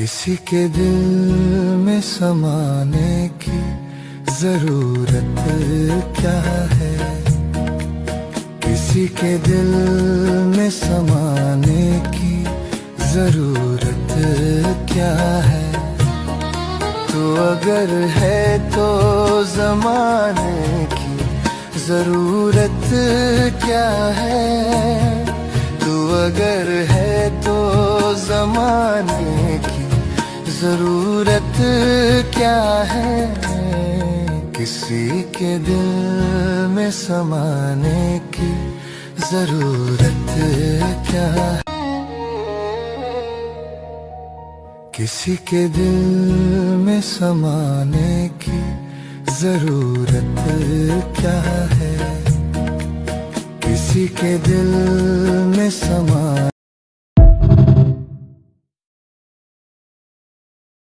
किसी के दिल में समाने की जरूरत क्या है, किसी के दिल में समाने की जरूरत क्या है। तो अगर है तो जमाने की जरूरत क्या है, तो अगर है तो जमाने की जरूरत क्या है। किसी के दिल में समाने की जरूरत क्या है, किसी के दिल में समाने की जरूरत क्या है, किसी के दिल में समाने